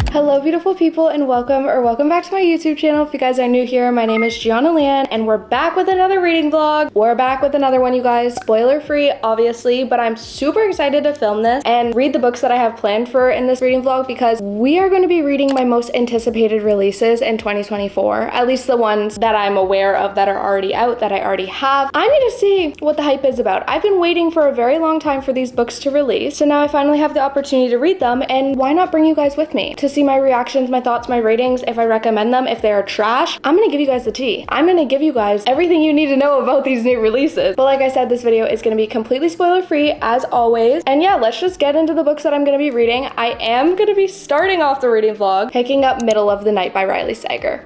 Hello beautiful people, and welcome back to my YouTube channel. If you guys are new here, my name is Gianna Lian and we're back with another reading vlog. We're back with another one, you guys. Spoiler free obviously, but I'm super excited to film this and read the books that I have planned for in this reading vlog because we are going to be reading my most anticipated releases in 2024, at least the ones that I'm aware of that are already out, that I already have. I need to see what the hype is about. I've been waiting for a very long time for these books to release, so now I finally have the opportunity to read them, and why not bring you guys with me to see my reactions, my thoughts, my ratings, if I recommend them, if they are trash. I'm gonna give you guys the tea. I'm gonna give you guys everything you need to know about these new releases. But like I said, this video is gonna be completely spoiler free as always. And yeah, let's just get into the books that I'm gonna be reading. I am gonna be starting off the reading vlog picking up Middle of the Night by Riley Sager.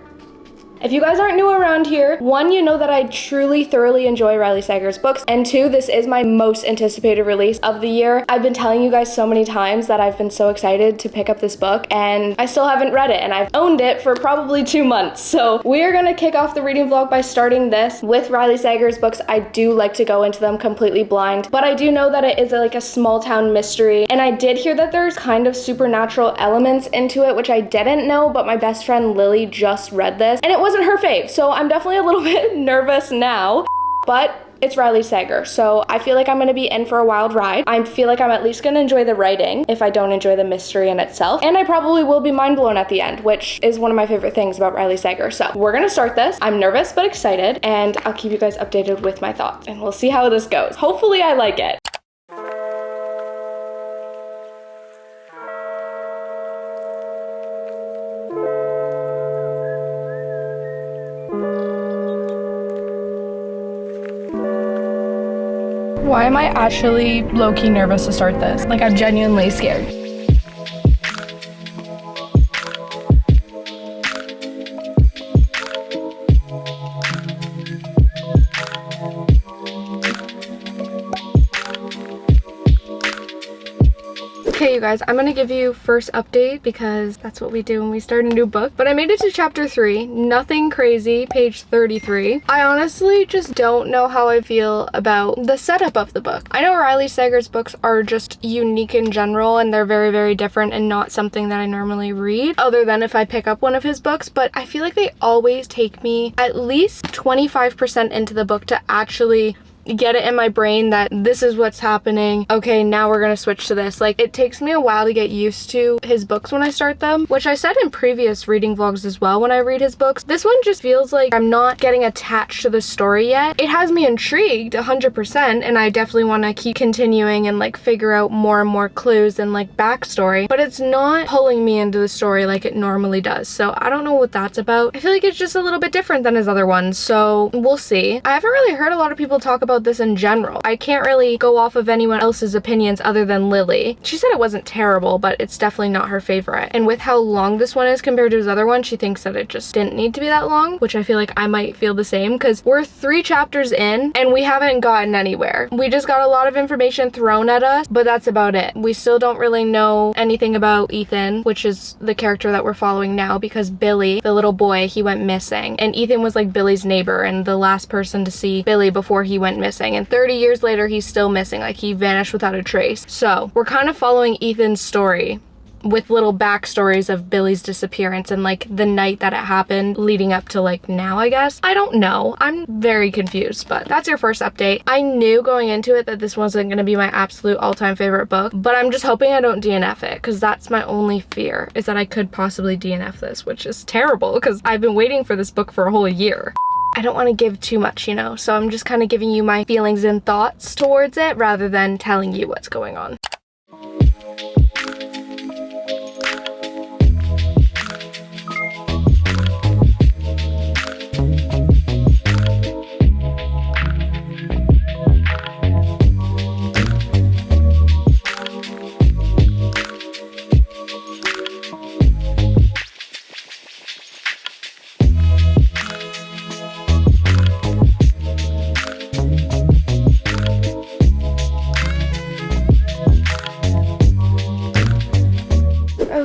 If you guys aren't new around here, one, you know that I truly, thoroughly enjoy Riley Sager's books, and two, this is my most anticipated release of the year. I've been telling you guys so many times that I've been so excited to pick up this book, and I still haven't read it, and I've owned it for probably 2 months. So we are gonna kick off the reading vlog by starting this with Riley Sager's books. I do like to go into them completely blind, but I do know that it is like a small town mystery, and I did hear that there's kind of supernatural elements into it, which I didn't know, but my best friend Lily just read this, and it wasn't her fave, so I'm definitely a little bit nervous now, but it's Riley Sager, so I feel like I'm gonna be in for a wild ride. I feel like I'm at least gonna enjoy the writing if I don't enjoy the mystery in itself, and I probably will be mind blown at the end, which is one of my favorite things about Riley Sager. So we're gonna start this. I'm nervous but excited, and I'll keep you guys updated with my thoughts, and we'll see how this goes. Hopefully I like it. Why am I actually low-key nervous to start this? Like, I'm genuinely scared. Okay, you guys, I'm gonna give you first update because that's what we do when we start a new book. But I made it to chapter 3, nothing crazy, page 33. I honestly just don't know how I feel about the setup of the book. I know Riley Sager's books are just unique in general, and they're very, very different and not something that I normally read, other than if I pick up one of his books, but I feel like they always take me at least 25% into the book to actually get it in my brain that this is what's happening. Okay, now we're gonna switch to this. Like, it takes me a while to get used to his books when I start them, which I said in previous reading vlogs as well when I read his books. This one just feels like I'm not getting attached to the story yet. It has me intrigued 100%, and I definitely want to keep continuing and like figure out more and more clues and like backstory, but it's not pulling me into the story like it normally does. So I don't know what that's about. I feel like it's just a little bit different than his other ones, so we'll see. I haven't really heard a lot of people talk about this in general. I can't really go off of anyone else's opinions other than Lily. She said it wasn't terrible, but it's definitely not her favorite. And with how long this one is compared to his other one, she thinks that it just didn't need to be that long, which I feel like I might feel the same because we're 3 chapters in and we haven't gotten anywhere. We just got a lot of information thrown at us, but that's about it. We still don't really know anything about Ethan, which is the character that we're following now, because Billy, the little boy, he went missing, and Ethan was like Billy's neighbor and the last person to see Billy before he went missing. And 30 years later, he's still missing. Like, he vanished without a trace. So we're kind of following Ethan's story with little backstories of Billy's disappearance and like the night that it happened leading up to like now, I guess. I don't know. I'm very confused, but that's your first update. I knew going into it that this wasn't going to be my absolute all-time favorite book, but I'm just hoping I don't DNF it, because that's my only fear, is that I could possibly DNF this, which is terrible because I've been waiting for this book for a whole year. I don't want to give too much, you know, so I'm just kind of giving you my feelings and thoughts towards it rather than telling you what's going on.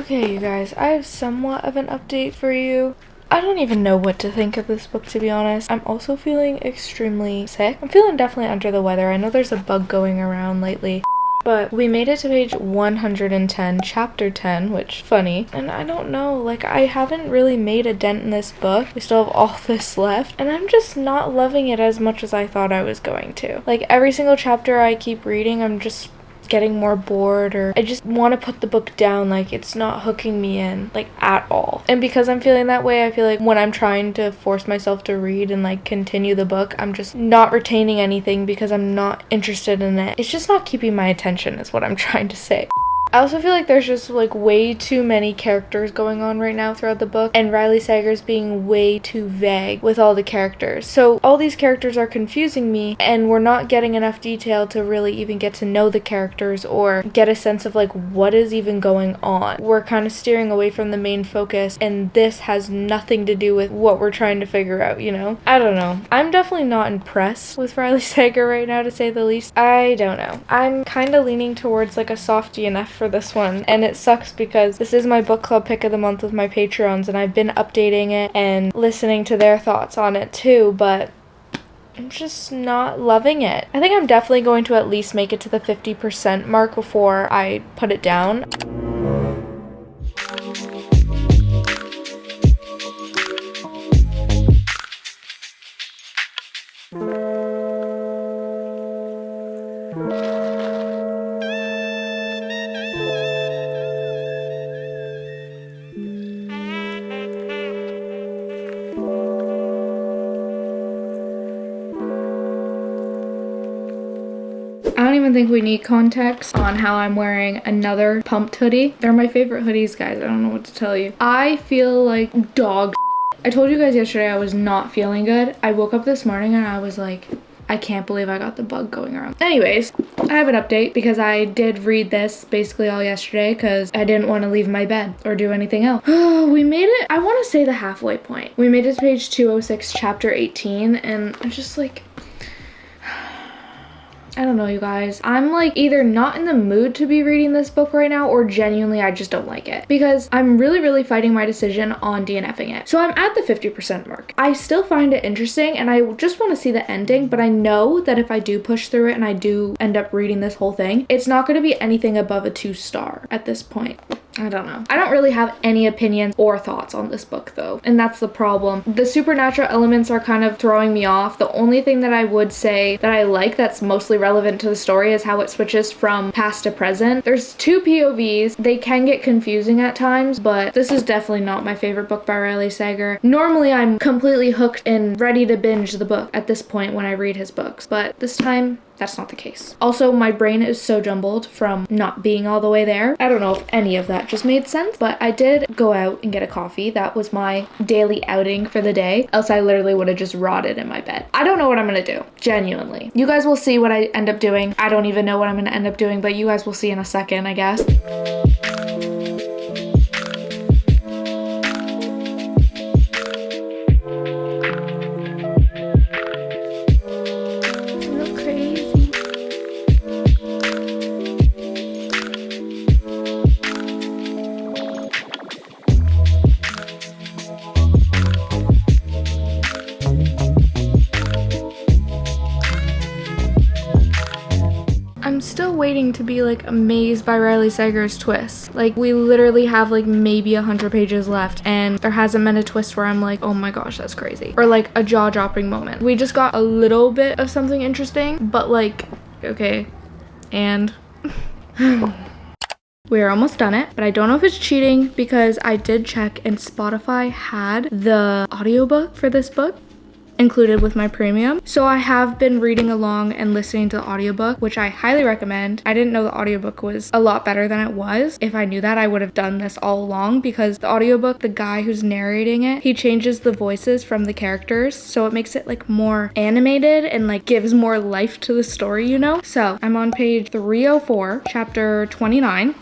Okay, you guys, I have somewhat of an update for you. I don't even know what to think of this book, to be honest. I'm also feeling extremely sick. I'm feeling definitely under the weather. I know there's a bug going around lately. But we made it to page 110, chapter 10, which funny. And I don't know, like I haven't really made a dent in this book. We still have all this left. And I'm just not loving it as much as I thought I was going to. Like every single chapter I keep reading, I'm just getting more bored, or I just want to put the book down. Like it's not hooking me in like at all. And because I'm feeling that way, I feel like when I'm trying to force myself to read and like continue the book, I'm just not retaining anything because I'm not interested in it. It's just not keeping my attention is what I'm trying to say. I also feel like there's just like way too many characters going on right now throughout the book, and Riley Sager's being way too vague with all the characters. So all these characters are confusing me, and we're not getting enough detail to really even get to know the characters or get a sense of like what is even going on. We're kind of steering away from the main focus, and this has nothing to do with what we're trying to figure out, you know? I don't know. I'm definitely not impressed with Riley Sager right now, to say the least. I don't know. I'm kind of leaning towards like a soft DNF for this one, and it sucks because this is my book club pick of the month with my Patreons, and I've been updating it and listening to their thoughts on it too, but I'm just not loving it. I think I'm definitely going to at least make it to the 50% mark before I put it down. I don't even think we need context on how I'm wearing another pumped hoodie. They're my favorite hoodies, guys. I don't know what to tell you. I feel like dog shit. I told you guys yesterday I was not feeling good. I woke up this morning and I was like, I can't believe I got the bug going around. Anyways, I have an update because I did read this basically all yesterday because I didn't want to leave my bed or do anything else. We made it, I want to say the halfway point. We made it to page 206, chapter 18, and I'm just like, I don't know, you guys. I'm like either not in the mood to be reading this book right now, or genuinely I just don't like it, because I'm really fighting my decision on DNFing it. So I'm at the 50% mark. I still find it interesting and I just want to see the ending, but I know that if I do push through it and I do end up reading this whole thing, it's not going to be anything above a 2-star at this point. I don't know. I don't really have any opinions or thoughts on this book though, and that's the problem. The supernatural elements are kind of throwing me off. The only thing that I would say that I like that's mostly relevant to the story is how it switches from past to present. There's 2 POVs. They can get confusing at times, but this is definitely not my favorite book by Riley Sager. Normally I'm completely hooked and ready to binge the book at this point when I read his books, but this time that's not the case. Also, my brain is so jumbled from not being all the way there. I don't know if any of that just made sense, but I did go out and get a coffee. That was my daily outing for the day, else I literally would have just rotted in my bed. I don't know what I'm gonna do, genuinely. You guys will see what I end up doing. I don't even know what I'm gonna end up doing, but you guys will see in a second, I guess. I'm still waiting to be like amazed by Riley Sager's twist. Like we literally have like maybe 100 pages left and there hasn't been a twist where I'm like, oh my gosh, that's crazy. Or like a jaw-dropping moment. We just got a little bit of something interesting, but like, okay, and we're almost done it, but I don't know if it's cheating because I did check and Spotify had the audiobook for this book included with my premium. So I have been reading along and listening to the audiobook, which I highly recommend. I didn't know the audiobook was a lot better than it was. If I knew that, I would have done this all along, because the audiobook, the guy who's narrating it, he changes the voices from the characters, so it makes it like more animated and like gives more life to the story, you know? So I'm on page 304, chapter 29.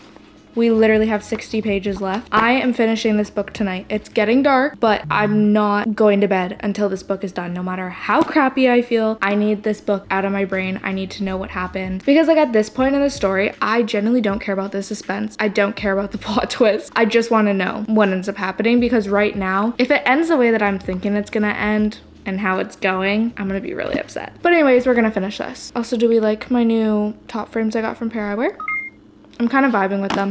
We literally have 60 pages left. I am finishing this book tonight. It's getting dark, but I'm not going to bed until this book is done. No matter how crappy I feel, I need this book out of my brain. I need to know what happened. Because like at this point in the story, I genuinely don't care about the suspense. I don't care about the plot twist. I just want to know what ends up happening, because right now, if it ends the way that I'm thinking it's gonna end and how it's going, I'm gonna be really upset. But anyways, we're gonna finish this. Also, do we like my new top frames I got from Pair Eyewear? I'm kind of vibing with them.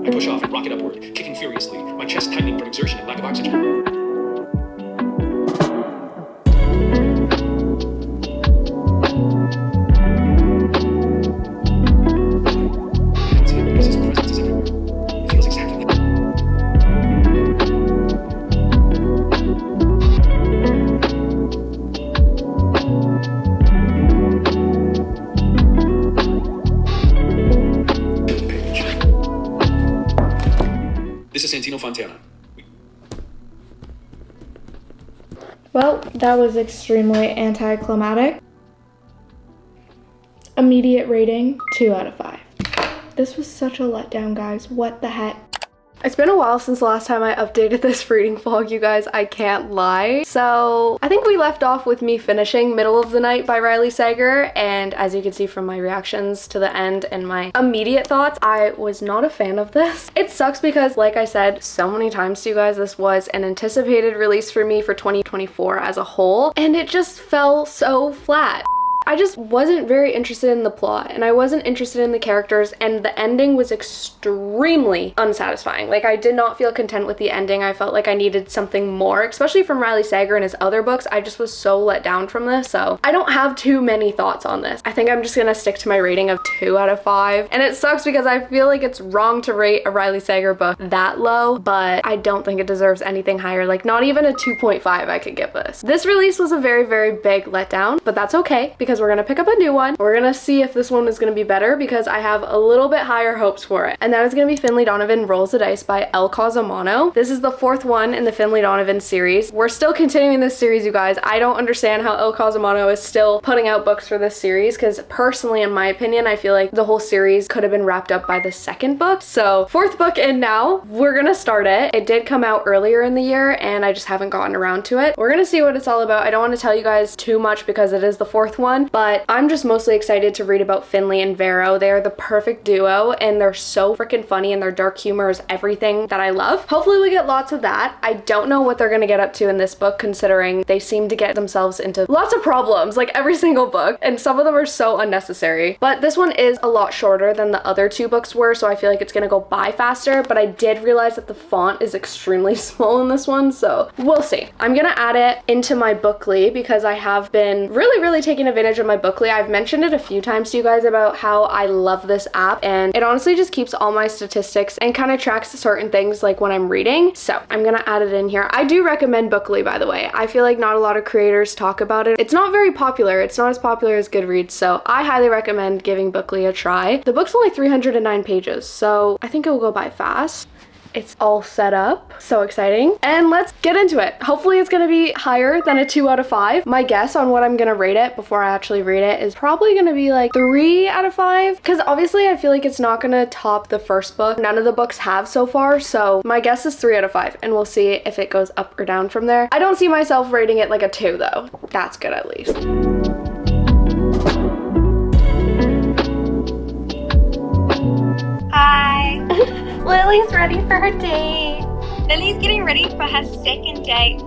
I push off and rocket upward, kicking furiously, my chest tightening from exertion and lack of oxygen. Fontana. Well, that was extremely anticlimactic. Immediate rating, 2 out of 5. This was such a letdown, guys. What the heck? It's been a while since the last time I updated this reading vlog, you guys, I can't lie. So I think we left off with me finishing Middle of the Night by Riley Sager, and as you can see from my reactions to the end and my immediate thoughts, I was not a fan of this. It sucks because, like I said so many times to you guys, this was an anticipated release for me for 2024 as a whole, and it just fell so flat. I just wasn't very interested in the plot, and I wasn't interested in the characters, and the ending was extremely unsatisfying. Like, I did not feel content with the ending. I felt like I needed something more, especially from Riley Sager and his other books. I just was so let down from this, so I don't have too many thoughts on this. I think I'm just gonna stick to my rating of 2 out of 5, and it sucks because I feel like it's wrong to rate a Riley Sager book that low, but I don't think it deserves anything higher. Like, not even a 2.5 I could give this. This release was a very, very big letdown, but that's okay, because we're gonna pick up a new one. We're gonna see if this one is gonna be better, because I have a little bit higher hopes for it. And that is gonna be Finlay Donovan Rolls the Dice by El Cosimano. This is the 4th one in the Finlay Donovan series. We're still continuing this series, you guys. I don't understand how El Cosimano is still putting out books for this series, because personally, in my opinion, I feel like the whole series could have been wrapped up by the 2nd book. So 4th book in now, we're gonna start it. It did come out earlier in the year, and I just haven't gotten around to it. We're gonna see what it's all about. I don't want to tell you guys too much because it is the 4th one, but I'm just mostly excited to read about Finlay and Vero. They are the perfect duo, and they're so freaking funny, and their dark humor is everything that I love. Hopefully we get lots of that. I don't know what they're gonna get up to in this book, considering they seem to get themselves into lots of problems, like every single book, and some of them are so unnecessary. But this one is a lot shorter than the other 2 books were, so I feel like it's gonna go by faster, but I did realize that the font is extremely small in this one, so we'll see. I'm gonna add it into my Bookly because I have been really taking advantage of my Bookly. I've mentioned it a few times to you guys about how I love this app, and it honestly just keeps all my statistics and kind of tracks certain things like when I'm reading. So I'm gonna add it in here. I do recommend Bookly, by the way. I feel like not a lot of creators talk about it. It's not very popular. It's not as popular as Goodreads, so I highly recommend giving Bookly a try. The book's only 309 pages, so I think it will go by fast. It's all set up. So exciting. And let's get into it. Hopefully it's gonna be higher than a 2 out of 5. My guess on what I'm gonna rate it before I actually read it is probably gonna be like 3 out of 5. Because obviously I feel like it's not gonna top the 1st book. None of the books have so far. So my guess is 3 out of 5. And we'll see if it goes up or down from there. I don't see myself rating it like a 2 though. That's good at least. Hi. Lily's ready for her date. Lily's getting ready for her 2nd date.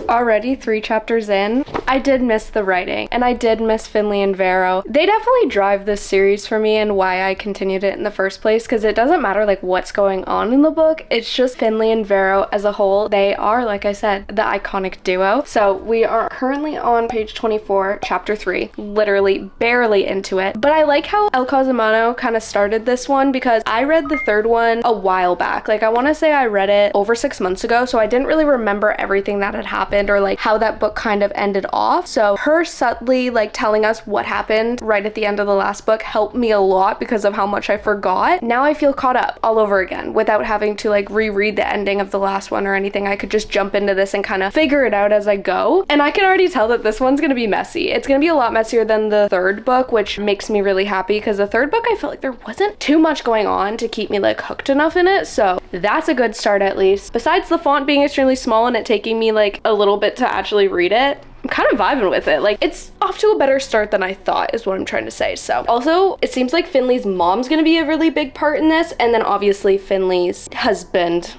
Already 3 chapters in, I did miss the writing, and I did miss Finlay and Vero. They definitely drive this series for me and why I continued it in the first place, because it doesn't matter like what's going on in the book, it's just Finlay and Vero as a whole. They are, like I said, the iconic duo. So we are currently on page 24, chapter 3, literally barely into it. But I like how El Cosimano kind of started this one, because I read the third one a while back. Like I want to say I read it over 6 months ago, so I didn't really remember everything that had happened or like how that book kind of ended off. So her subtly like telling us what happened right at the end of the last book helped me a lot because of how much I forgot. Now I feel caught up all over again without having to like reread the ending of the last one or anything. I could just jump into this and kind of figure it out as I go. And I can already tell that this one's gonna be messy. It's gonna be a lot messier than the third book, which makes me really happy, because the third book I felt like there wasn't too much going on to keep me like hooked enough in it. So that's a good start at least. Besides the font being extremely small and it taking me like a little bit to actually read it, I'm kind of vibing with it. Like it's off to a better start than I thought is what I'm trying to say. So also it seems like Finlay's mom's gonna be a really big part in this, and then obviously Finlay's husband,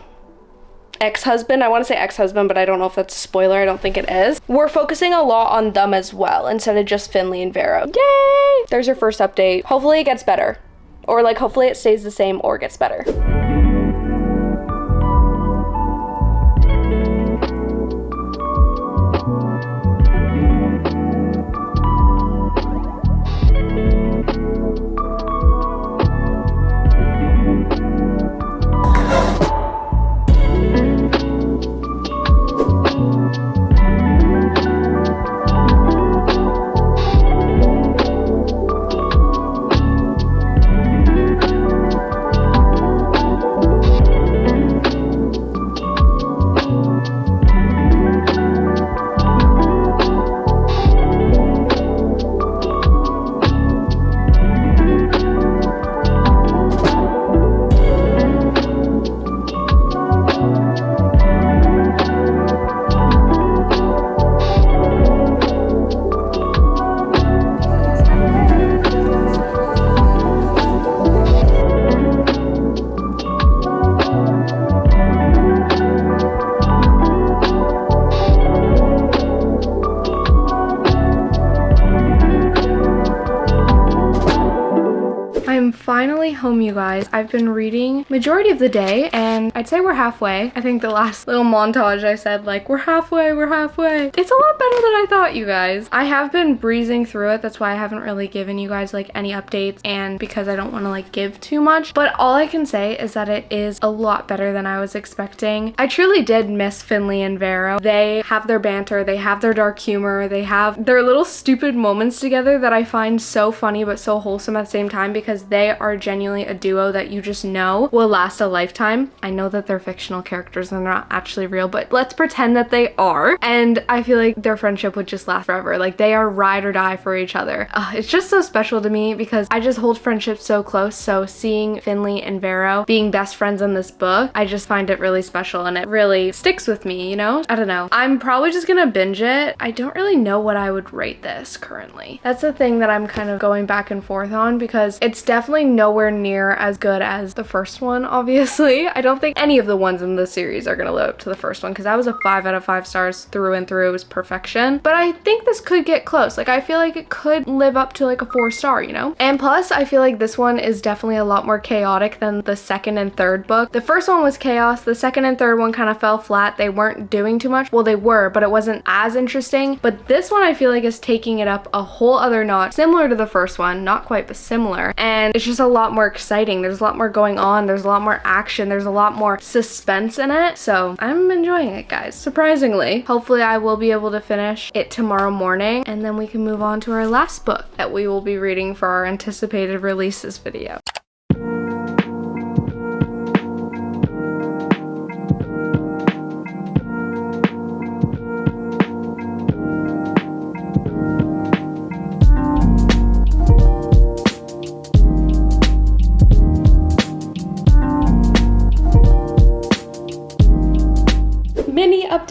ex-husband, I want to say ex-husband, but I don't know if that's a spoiler. I don't think it is. We're focusing a lot on them as well instead of just Finlay and Vero. Yay! There's your first update. Hopefully it gets better, or like hopefully it stays the same or gets better. Finally home, you guys. I've been reading majority of the day, and I'd say we're halfway. I think the last little montage I said like we're halfway. It's a lot better than I thought, you guys. I have been breezing through it. That's why I haven't really given you guys like any updates, and because I don't want to like give too much, but all I can say is that it is a lot better than I was expecting. I truly did miss Finlay and Vero. They have their banter, they have their dark humor, they have their little stupid moments together that I find so funny but so wholesome at the same time, because they are genuinely a duo that you just know will last a lifetime. I know that they're fictional characters and they're not actually real, but let's pretend that they are, and I feel like their friendship would just last forever. Like they are ride or die for each other. It's just so special to me because I just hold friendship so close. So seeing Finlay and Vero being best friends in this book, I just find it really special, and it really sticks with me, you know? I don't know. I'm probably just gonna binge it. I don't really know what I would rate this currently. That's the thing that I'm kind of going back and forth on, because it's definitely nowhere near as good as the first one, obviously. I don't think any of the ones in the series are gonna live up to the first one, because that was a 5 out of 5 stars through and through. It was perfection. But I think this could get close. Like I feel like it could live up to like a 4-star, you know? And plus I feel like this one is definitely a lot more chaotic than the second and third book. The first one was chaos. The second and third one kind of fell flat. They weren't doing too much. Well, they were, but it wasn't as interesting. But this one I feel like is taking it up a whole other notch, similar to the first one, not quite, but similar. And it's just a lot more exciting. There's a lot more going on. There's a lot more action. There's a lot more suspense in it. So I'm enjoying it, guys, surprisingly. Hopefully I will be able to finish it tomorrow morning, and then we can move on to our last book that we will be reading for our anticipated releases video.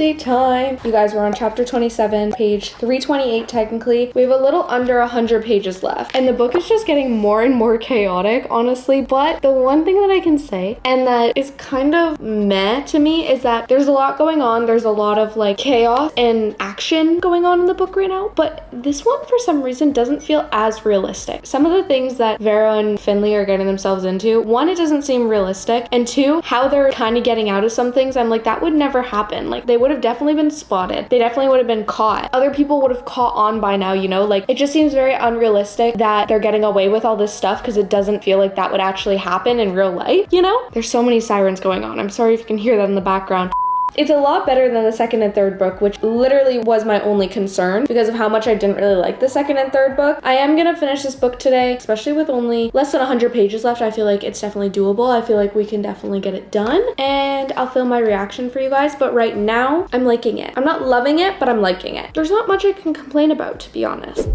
update time. You guys, we're on chapter 27, page 328 technically. We have a little under 100 pages left, and the book is just getting more and more chaotic, honestly. But the one thing that I can say, and that is kind of meh to me, is that there's a lot going on. There's a lot of like chaos and action going on in the book right now, but this one for some reason doesn't feel as realistic. Some of the things that Vera and Finlay are getting themselves into, one, it doesn't seem realistic, and two, how they're kind of getting out of some things, I'm like, that would never happen. Like, they would have definitely been spotted. They definitely would have been caught. Other people would have caught on by now, you know? Like, it just seems very unrealistic that they're getting away with all this stuff because it doesn't feel like that would actually happen in real life, you know? There's so many sirens going on. I'm sorry if you can hear that in the background. It's a lot better than the second and third book, which literally was my only concern because of how much I didn't really like the second and third book. I am gonna finish this book today, especially with only less than 100 pages left. I feel like it's definitely doable. I feel like we can definitely get it done, and I'll film my reaction for you guys. But right now, I'm liking it. I'm not loving it, but I'm liking it. There's not much I can complain about, to be honest.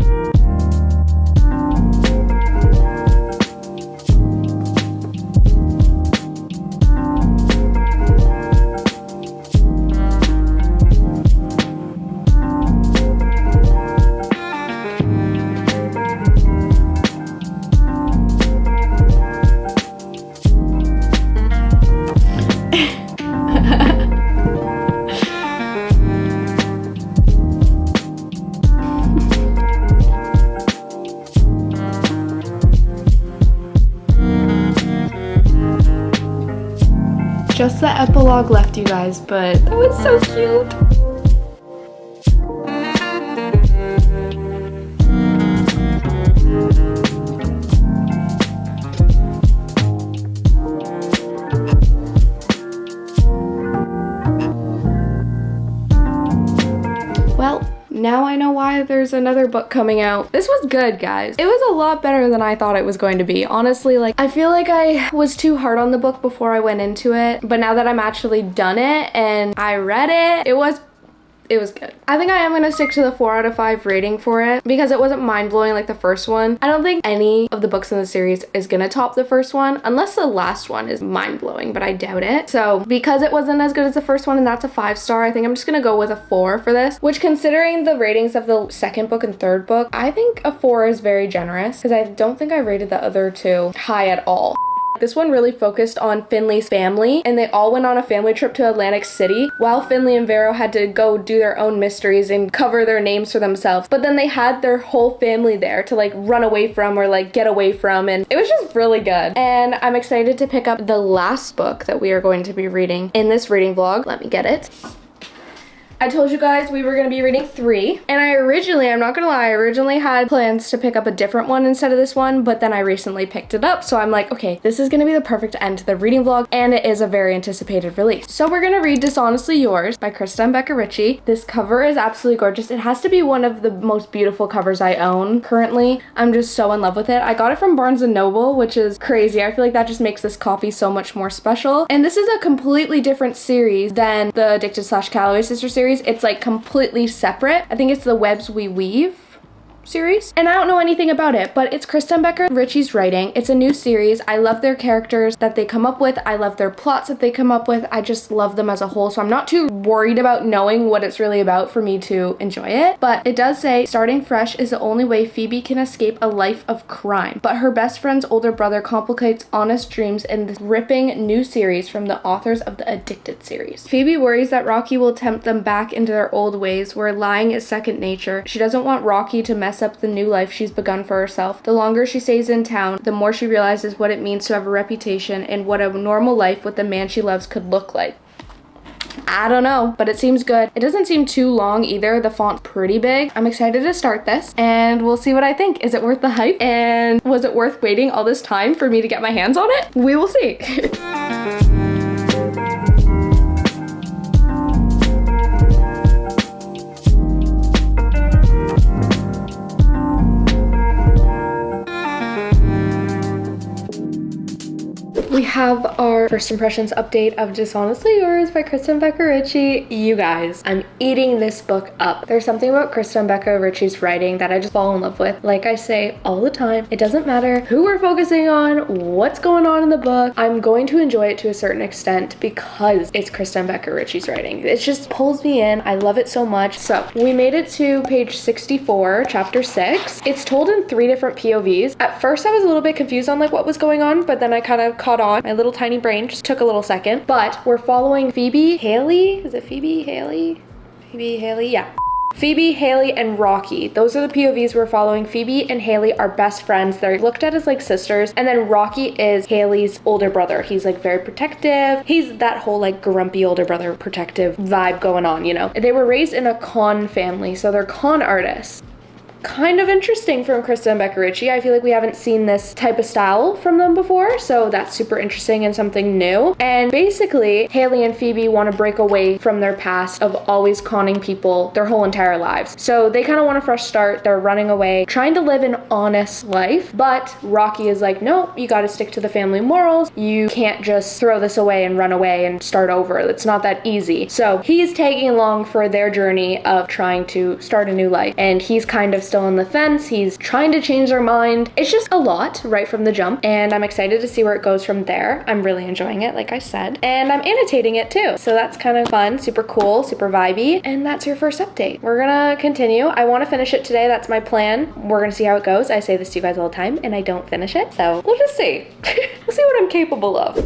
Just the epilogue left, you guys, but that was so cute. Well, now I know why there's another book coming out. This was good, guys. It was a lot better than I thought it was going to be. Honestly, like, I feel like I was too hard on the book before I went into it, but now that I'm actually done it and I read it, it was good. I think I am gonna stick to the 4 out of 5 rating for it because it wasn't mind-blowing like the first one. I don't think any of the books in the series is gonna top the first one unless the last one is mind-blowing, but I doubt it. So because it wasn't as good as the first one and that's a 5-star, I think I'm just gonna go with a 4 for this, which, considering the ratings of the second book and third book, I think a 4 is very generous because I don't think I rated the other two high at all. This one really focused on Finlay's family, and they all went on a family trip to Atlantic City while Finlay and Vero had to go do their own mysteries and cover their names for themselves. But then they had their whole family there to like run away from or like get away from, and it was just really good. And I'm excited to pick up the last book that we are going to be reading in this reading vlog. Let me get it. I told you guys we were going to be reading 3, and I'm not gonna lie, I originally had plans to pick up a different one instead of this one, but then I recently picked it up, so I'm like, okay, this is going to be the perfect end to the reading vlog, and it is a very anticipated release. So we're going to read Dishonestly Yours by Krista and Becca Ritchie. This cover is absolutely gorgeous. It has to be one of the most beautiful covers I own currently. I'm just so in love with it. I got it from Barnes & Noble, which is crazy. I feel like that just makes this copy so much more special, and this is a completely different series than the Addicted/Calloway Sister series. It's like completely separate. I think it's the Webs We Weave series, and I don't know anything about it, but it's Krista and Becca Ritchie's writing. It's a new series. I love their characters that they come up with. I love their plots that they come up with. I just love them as a whole, so I'm not too worried about knowing what it's really about for me to enjoy it. But it does say, starting fresh is the only way Phoebe can escape a life of crime, but her best friend's older brother complicates honest dreams in this ripping new series from the authors of the Addicted series. Phoebe worries that Rocky will tempt them back into their old ways where lying is second nature. She doesn't want Rocky to mess up the new life she's begun for herself. The longer she stays in town, the more she realizes what it means to have a reputation and what a normal life with the man she loves could look like. I don't know, but it seems good. It doesn't seem too long either. The font's pretty big. I'm excited to start this, and we'll see what I think. Is it worth the hype? And was it worth waiting all this time for me to get my hands on it? We will see. We have our first impressions update of Dishonestly Yours by Krista and Becca Ritchie. You guys, I'm eating this book up. There's something about Krista and Becca Ritchie's writing that I just fall in love with. Like I say all the time, it doesn't matter who we're focusing on, what's going on in the book, I'm going to enjoy it to a certain extent because it's Krista and Becca Ritchie's writing. It just pulls me in. I love it so much. So we made it to page 64, chapter 6. It's told in 3 different POVs. At first I was a little bit confused on like what was going on, but then I kind of caught on. My little tiny brain just took a little second. But we're following Phoebe, Haley? Is it Phoebe, Haley? Phoebe, Haley? Yeah. Phoebe, Haley, and Rocky. Those are the POVs we're following. Phoebe and Haley are best friends. They're looked at as like sisters. And then Rocky is Haley's older brother. He's like very protective. He's that whole like grumpy older brother protective vibe going on, you know. They were raised in a con family, so they're con artists. Kind of interesting from Krista and Becca Ritchie. I feel like we haven't seen this type of style from them before, so that's super interesting and something new. And basically, Haley and Phoebe want to break away from their past of always conning people their whole entire lives. So they kind of want a fresh start. They're running away, trying to live an honest life, but Rocky is like, no, you got to stick to the family morals. You can't just throw this away and run away and start over. It's not that easy. So he's tagging along for their journey of trying to start a new life, and he's kind of still on the fence. He's trying to change their mind. It's just a lot right from the jump, and I'm excited to see where it goes from there. I'm really enjoying it, like I said, and I'm annotating it too, so that's kind of fun, super cool, super vibey. And that's your first update. We're gonna continue. I want to finish it today. That's my plan. We're gonna see how it goes. I say this to you guys all the time and I don't finish it, so we'll just see. We'll see what I'm capable of.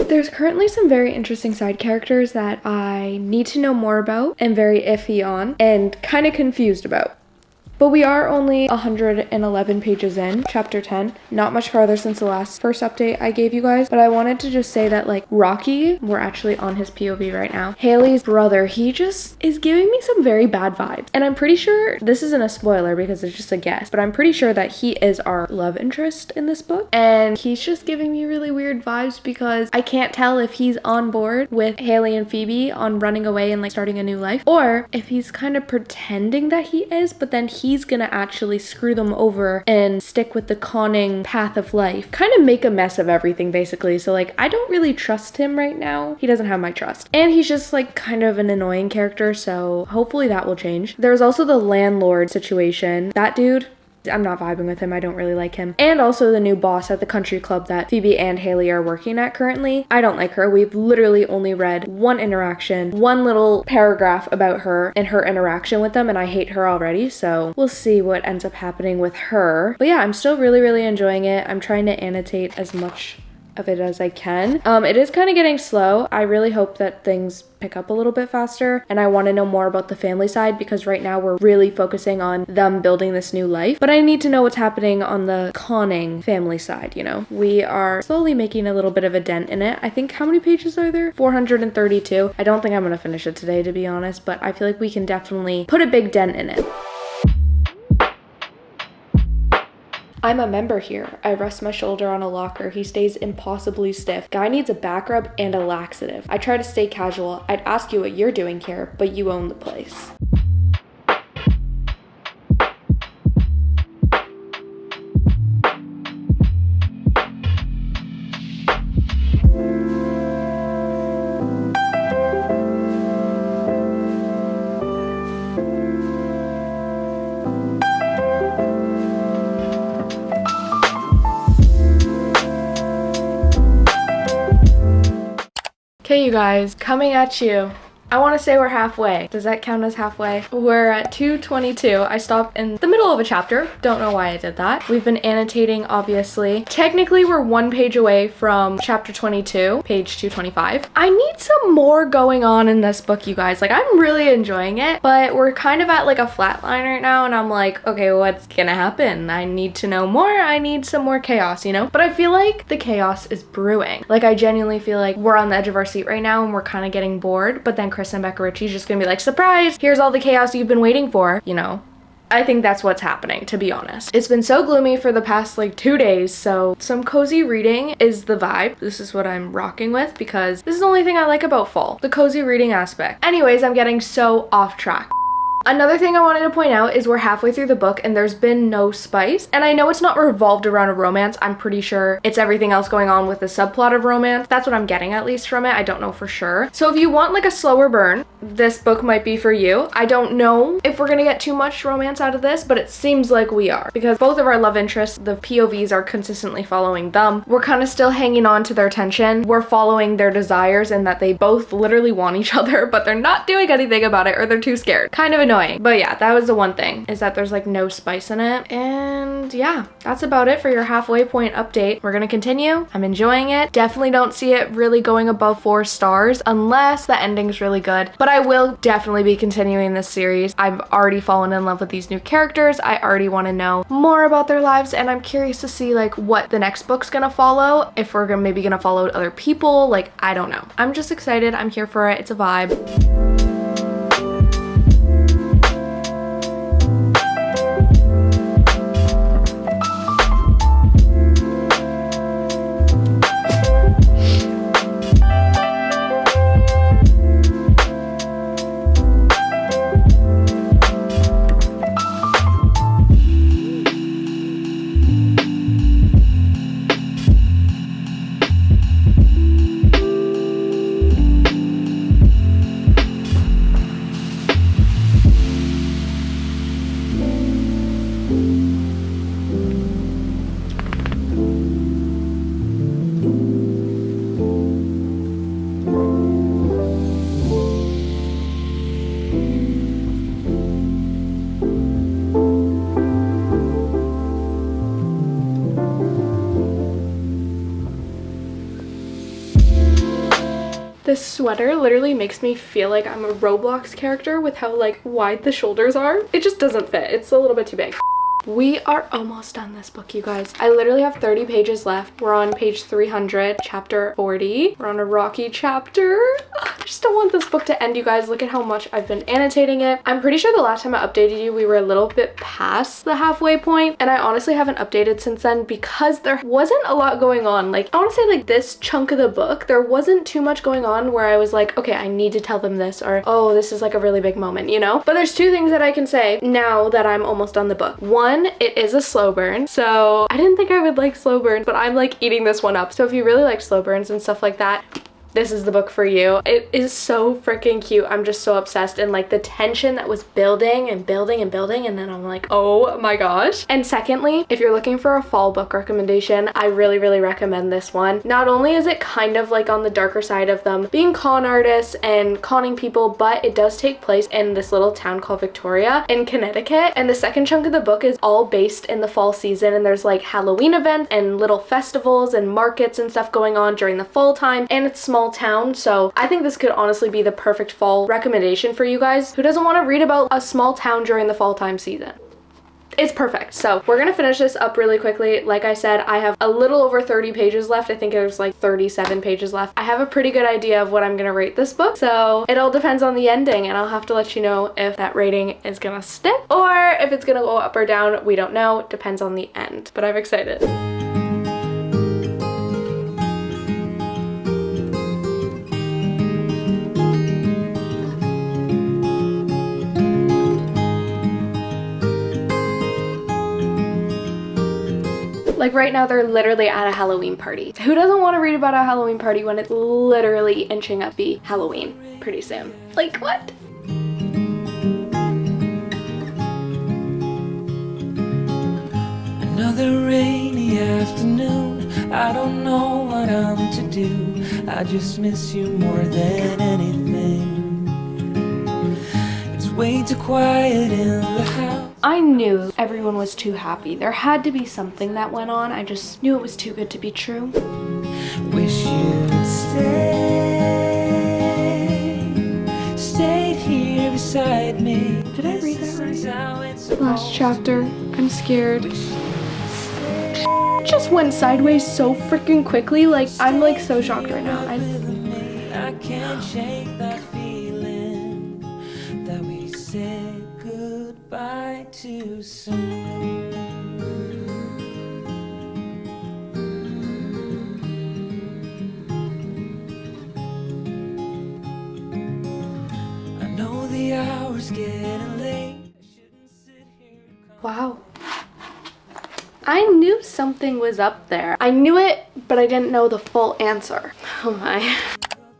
There's currently some very interesting side characters that I need to know more about and very iffy on and kind of confused about. But we are only 111 pages in, chapter 10. Not much farther since the first update I gave you guys, but I wanted to just say that like Rocky, we're actually on his POV right now. Haley's brother, he just is giving me some very bad vibes. And I'm pretty sure, this isn't a spoiler because it's just a guess, but I'm pretty sure that he is our love interest in this book. And he's just giving me really weird vibes because I can't tell if he's on board with Haley and Phoebe on running away and like starting a new life, or if he's kind of pretending that he is, but then he's gonna actually screw them over and stick with the conning path of life. Kind of make a mess of everything basically. So like I don't really trust him right now. He doesn't have my trust. And he's just like kind of an annoying character, so hopefully that will change. There's also the landlord situation. That dude, I'm not vibing with him. I don't really like him. And also the new boss at the country club that Phoebe and Haley are working at currently. I don't like her. We've literally only read one interaction, one little paragraph about her and her interaction with them, and I hate her already. So we'll see what ends up happening with her. But yeah, I'm still really enjoying it. I'm trying to annotate as much of it as I can. It is kind of getting slow. I really hope that things pick up a little bit faster, and I want to know more about the family side because right now we're really focusing on them building this new life, but I need to know what's happening on the conning family side, you know. We are slowly making a little bit of a dent in it. I think, how many pages are there? 432. I don't think I'm gonna finish it today, to be honest, but I feel like we can definitely put a big dent in it. I'm a member here. I rest my shoulder on a locker. He stays impossibly stiff. Guy needs a back rub and a laxative. I try to stay casual. I'd ask you what you're doing here, but you own the place. Okay, you guys, coming at you I want to say we're halfway. Does that count as halfway? We're at 222. I stopped in the middle of a chapter. Don't know why I did that. We've been annotating, obviously. Technically, we're 1 page away from chapter 22, page 225. I need some more going on in this book, you guys. Like, I'm really enjoying it, but we're kind of at like a flat line right now, and I'm like, okay, what's gonna happen? I need to know more. I need some more chaos, you know? But I feel like the chaos is brewing. Like, I genuinely feel like we're on the edge of our seat right now, and we're kind of getting bored, but then Chris and Becca Ritchie's just gonna be like, surprise, here's all the chaos you've been waiting for, you know? I think that's what's happening, to be honest. It's been so gloomy for the past like 2 days, so some cozy reading is the vibe. This is what I'm rocking with because this is the only thing I like about fall, the cozy reading aspect. Anyways, I'm getting so off track. Another thing I wanted to point out is we're halfway through the book and there's been no spice. And I know it's not revolved around a romance. I'm pretty sure it's everything else going on with the subplot of romance. That's what I'm getting at least from it. I don't know for sure. So if you want like a slower burn, this book might be for you. I don't know if we're gonna get too much romance out of this, but it seems like we are because both of our love interests, the POVs are consistently following them. We're kind of still hanging on to their tension. We're following their desires and that they both literally want each other, but they're not doing anything about it or they're too scared. Kind of annoying. But yeah, that was the one thing, is that there's like no spice in it. And yeah, that's about it for your halfway point update. We're gonna continue. I'm enjoying it. Definitely don't see it really going above 4 stars unless the ending's really good. But I will definitely be continuing this series. I've already fallen in love with these new characters. I already want to know more about their lives, and I'm curious to see like what the next book's gonna follow. If we're maybe gonna follow other people, like I don't know. I'm just excited. I'm here for it. It's a vibe. This sweater literally makes me feel like I'm a Roblox character with how like wide the shoulders are. It just doesn't fit. It's a little bit too big. We are almost done this book, you guys. I literally have 30 pages left. We're on page 300, chapter 40. We're on a rocky chapter. I just don't want this book to end, you guys. Look at how much I've been annotating it. I'm pretty sure the last time I updated you, we were a little bit past the halfway point, and I honestly haven't updated since then because there wasn't a lot going on. Like, I want to say like this chunk of the book, there wasn't too much going on where I was like, okay, I need to tell them this, or oh, this is like a really big moment, you know? But there's 2 things that I can say now that I'm almost done the book. One, it is a slow burn. So I didn't think I would like slow burns, but I'm like eating this one up. So if you really like slow burns and stuff like that, this is the book for you. It is so freaking cute. I'm just so obsessed, and like the tension that was building and building and building, and then I'm like, oh my gosh. And secondly, if you're looking for a fall book recommendation, I really recommend this one. Not only is it kind of like on the darker side of them being con artists and conning people, but it does take place in this little town called Victoria in Connecticut, and the second chunk of the book is all based in the fall season, and there's like Halloween events and little festivals and markets and stuff going on during the fall time, and it's small town. So I think this could honestly be the perfect fall recommendation for you guys who doesn't want to read about a small town during the fall time season. It's perfect. So we're gonna finish this up really quickly. Like I said, I have a little over 30 pages left. I think there's like 37 pages left. I have a pretty good idea of what I'm gonna rate this book, so it all depends on the ending, and I'll have to let you know if that rating is gonna stick or if it's gonna go up or down. We don't know. Depends on the end, but I'm excited. Like right now, they're literally at a Halloween party. Who doesn't want to read about a Halloween party when it's literally inching up be Halloween pretty soon? Like, what? Another rainy afternoon, I don't know what I'm to do. I just miss you more than anything. way too quiet in the house. I knew everyone was too happy. There had to be something that went on. I just knew it was too good to be true. Wish you'd stayed here beside me. Did I read that right? Last chapter. I'm scared. It just went sideways so freaking quickly. Like, I'm like so shocked right now. I can't shake that feeling that we said goodbye too soon. I know the hour's getting late. I shouldn't sit here. Wow. I knew something was up there. I knew it, but I didn't know the full answer. Oh my.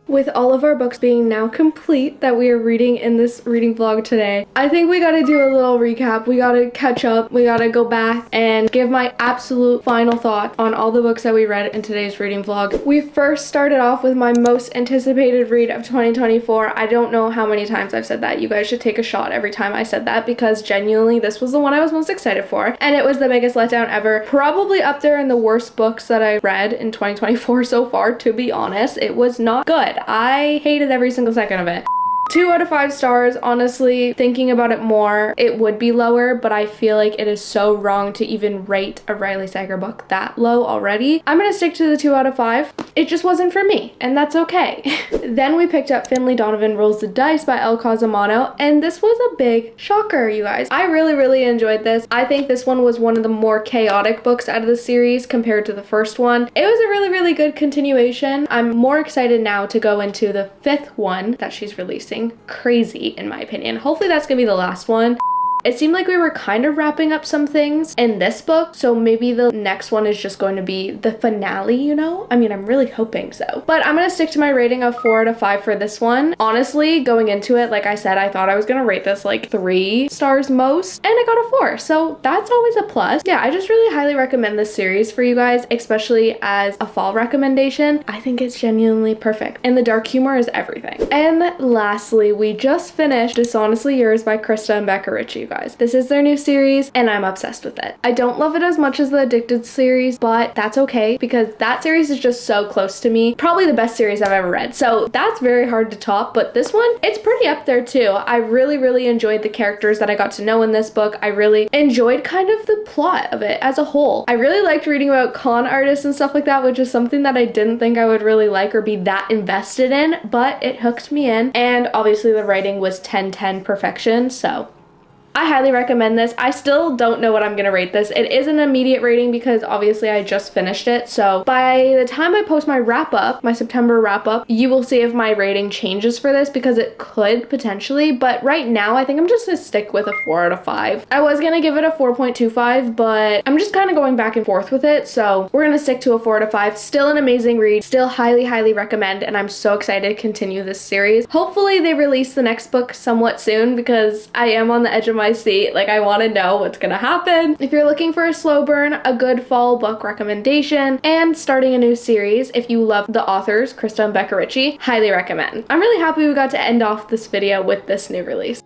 With all of our books being now complete that we are reading in this reading vlog today, I think we gotta do a little recap. We gotta catch up. We gotta go back and give my absolute final thought on all the books that we read in today's reading vlog. We first started off with my most anticipated read of 2024. I don't know how many times I've said that. You guys should take a shot every time I said that, because genuinely this was the one I was most excited for, and it was the biggest letdown ever. Probably up there in the worst books that I read in 2024 so far, to be honest. It was not good. I hated every single second of it. 2 out of 5 stars. Honestly, thinking about it more, it would be lower, but I feel like it is so wrong to even rate a Riley Sager book that low already. I'm gonna stick to the 2 out of 5. It just wasn't for me, and that's okay. Then we picked up Finlay Donovan Rolls the Dice by El Cazamano, and this was a big shocker, you guys. I really enjoyed this. I think this one was one of the more chaotic books out of the series compared to the first one. It was a really good continuation. I'm more excited now to go into the 5th one that she's releasing. Crazy, in my opinion. Hopefully that's gonna be the last one. It seemed like we were kind of wrapping up some things in this book, so maybe the next one is just going to be the finale, you know? I mean, I'm really hoping so. But I'm gonna stick to my rating of 4 out of 5 for this one. Honestly, going into it, like I said, I thought I was gonna rate this like 3 stars most, and I got a 4, so that's always a plus. Yeah, I just really highly recommend this series for you guys, especially as a fall recommendation. I think it's genuinely perfect, and the dark humor is everything. And lastly, we just finished Dishonestly Yours by Krista and Becca Ritchie, you guys. This is their new series, and I'm obsessed with it. I don't love it as much as the Addicted series, but that's okay, because that series is just so close to me. Probably the best series I've ever read, so that's very hard to top, but this one, it's pretty up there too. I really enjoyed the characters that I got to know in this book. I really enjoyed kind of the plot of it as a whole. I really liked reading about con artists and stuff like that, which is something that I didn't think I would really like or be that invested in, but it hooked me in, and obviously the writing was 10/10 perfection, so I highly recommend this. I still don't know what I'm gonna rate this. It is an immediate rating because obviously I just finished it. So by the time I post my wrap up, my September wrap up, you will see if my rating changes for this, because it could potentially. But right now, I think I'm just gonna stick with a 4 out of 5. I was gonna give it a 4.25, but I'm just kind of going back and forth with it. So we're gonna stick to a 4 out of 5. Still an amazing read. Still highly recommend. And I'm so excited to continue this series. Hopefully they release the next book somewhat soon, because I am on the edge of my seat. Like, I want to know what's gonna happen. If you're looking for a slow burn, a good fall book recommendation, and starting a new series, if you love the authors, Krista and Becca Ritchie, highly recommend. I'm really happy we got to end off this video with this new release.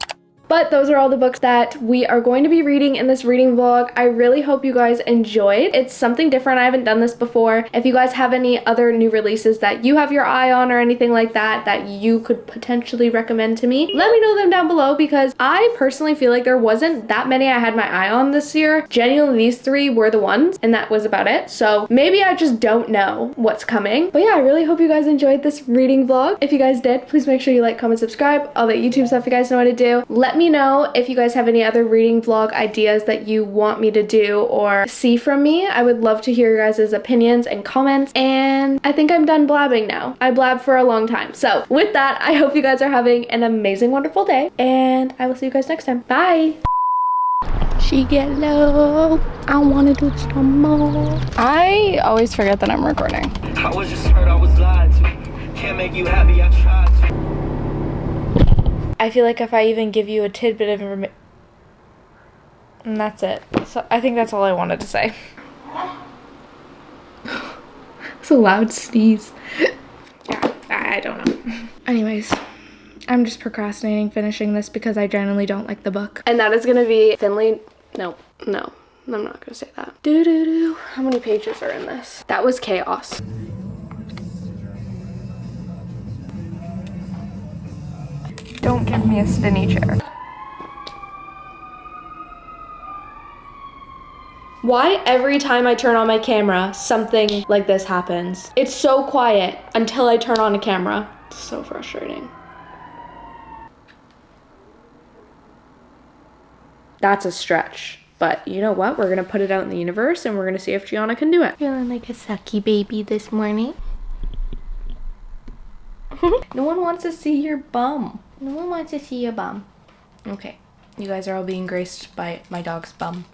But those are all the books that we are going to be reading in this reading vlog. I really hope you guys enjoyed. It's something different. I haven't done this before. If you guys have any other new releases that you have your eye on or anything like that that you could potentially recommend to me, let me know them down below, because I personally feel like there wasn't that many I had my eye on this year. Genuinely, these 3 were the ones, and that was about it. So maybe I just don't know what's coming. But yeah, I really hope you guys enjoyed this reading vlog. If you guys did, please make sure you like, comment, subscribe, all that YouTube stuff you guys know what to do. Let me know if you guys have any other reading vlog ideas that you want me to do or see from me. I would love to hear your guys' opinions and comments, and I think I'm done blabbing now. I blabbed for a long time. So with that, I hope you guys are having an amazing, wonderful day, and I will see you guys next time. Bye! She get low. I wanna do some more. I always forget that I'm recording. I was just hurt, I was lied to. Can't make you happy, I tried to. I feel like if I even give you a tidbit of information, and that's it. So I think that's all I wanted to say. It's a loud sneeze. Yeah, I don't know. Anyways, I'm just procrastinating finishing this because I genuinely don't like the book. And that is gonna be Finlay, no, I'm not gonna say that. How many pages are in this? That was chaos. Don't give me a spinny chair. Why every time I turn on my camera, something like this happens? It's so quiet until I turn on a camera. It's so frustrating. That's a stretch. But you know what? We're gonna put it out in the universe and we're gonna see if Gianna can do it. Feeling like a sucky baby this morning. No one wants to see your bum. No one wants to see your bum. Okay, you guys are all being graced by my dog's bum.